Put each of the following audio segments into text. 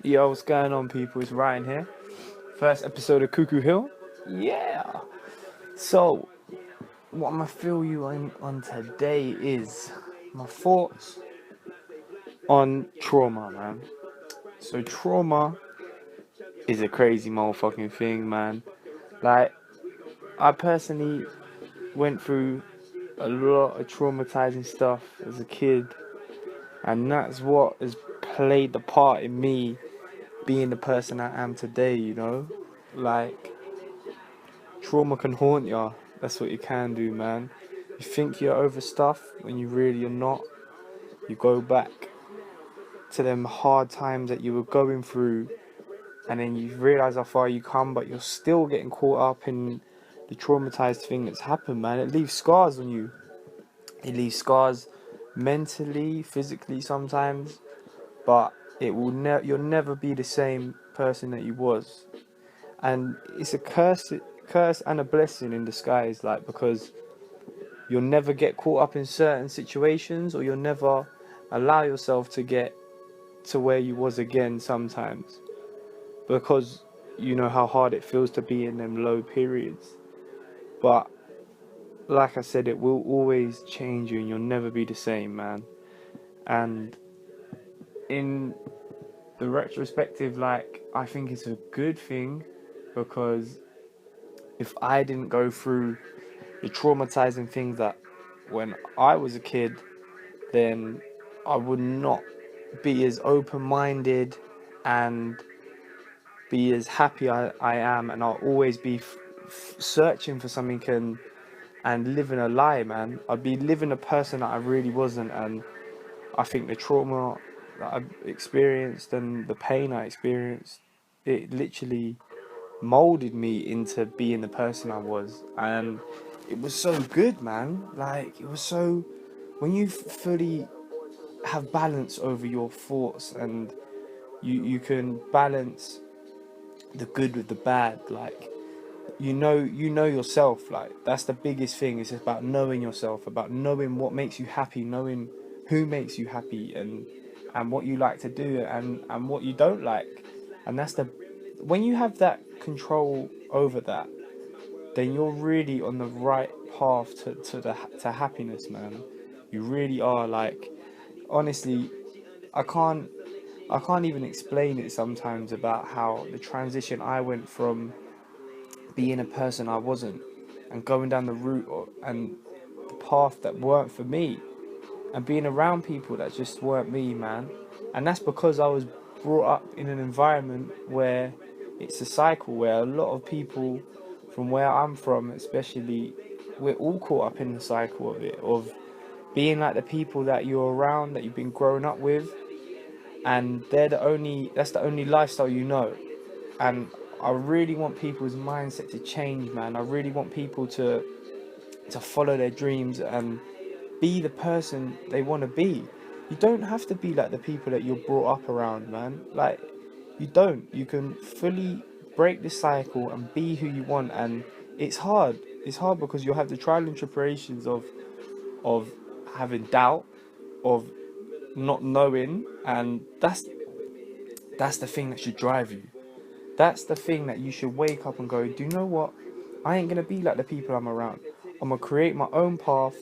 Yo, what's going on, people? It's Ryan here. First episode of Cuckoo Hill. Yeah. So, what I'm gonna fill you on today is my thoughts on trauma, man. So, trauma is a crazy motherfucking thing, man. Like, I personally went through a lot of traumatizing stuff as a kid, and that's what has played the part in me being the person I am today, you know? Like, trauma can haunt you. That's what you can do, man. You think you're over stuff when you really are not. You go back to them hard times that you were going through, and then you realize how far you come, but you're still getting caught up in the traumatized thing that's happened, man. It leaves scars on you. It leaves scars mentally, physically sometimes, but it will you'll never be the same person that you was. And it's a curse and a blessing in disguise, like, because you'll never get caught up in certain situations, or you'll never allow yourself to get to where you was again sometimes, because you know how hard it feels to be in them low periods. But like I said, it will always change you and you'll never be the same, man. And in the retrospective, like, I think it's a good thing, because if I didn't go through the traumatizing things that when I was a kid, then I would not be as open-minded and be as happy I am, and I'll always be searching for something and living a lie, man. I'd be living a person that I really wasn't. And I think the trauma that I experienced and the pain I experienced, it literally molded me into being the person I was. And it was so good, man. Like, it was so, when you fully have balance over your thoughts, and you can balance the good with the bad, like, you know yourself. Like, that's the biggest thing. It's about knowing yourself, about knowing what makes you happy, knowing who makes you happy, and what you like to do, and what you don't like. And that's the when you have that control over that, then you're really on the right path to happiness, man. You really are. Like, honestly, I can't I can't even explain it sometimes, about how the transition I went from being a person I wasn't, and going down the route and the path that weren't for me, and being around people that just weren't me, man. And that's because I was brought up in an environment where it's a cycle, where a lot of people from where I'm from, especially, we're all caught up in the cycle of it, of being like the people that you're around, that you've been growing up with, and that's the only lifestyle you know. And I really want people's mindset to change, man. I really want people to follow their dreams and be the person they want to be. You don't have to be like the people that you're brought up around, man. Like, you don't. You can fully break this cycle and be who you want. And it's hard. It's hard because you'll have the trial and tribulations of having doubt, of not knowing, and that's the thing that should drive you. That's the thing that you should wake up and go, do you know what? I ain't gonna be like the people I'm around. I'm gonna create my own path,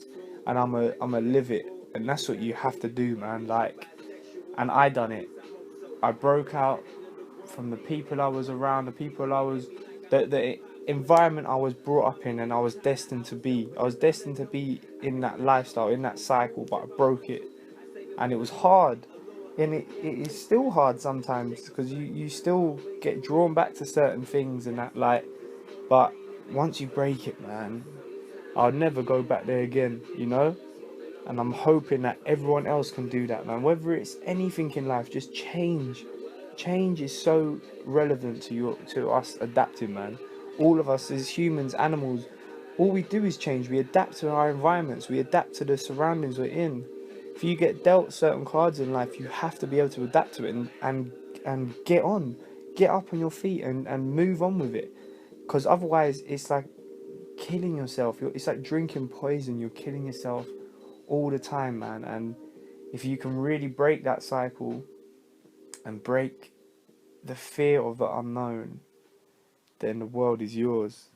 and I'm gonna live it. And that's what you have to do, man. Like, and I done it. I broke out from the people I was around, the environment I was brought up in, and I was destined to be. I was destined to be in that lifestyle, in that cycle, but I broke it. And it was hard. And it is still hard sometimes, because you still get drawn back to certain things and that, like, but once you break it, man, I'll never go back there again, you know? And I'm hoping that everyone else can do that, man. Whether it's anything in life, just change. Change is so relevant to us adapting, man. All of us as humans, animals, all we do is change. We adapt to our environments. We adapt to the surroundings we're in. If you get dealt certain cards in life, you have to be able to adapt to it, and get up on your feet, and move on with it. Because otherwise, it's like killing yourself. It's like drinking poison. You're killing yourself all the time, man. And if you can really break that cycle and break the fear of the unknown, then the world is yours.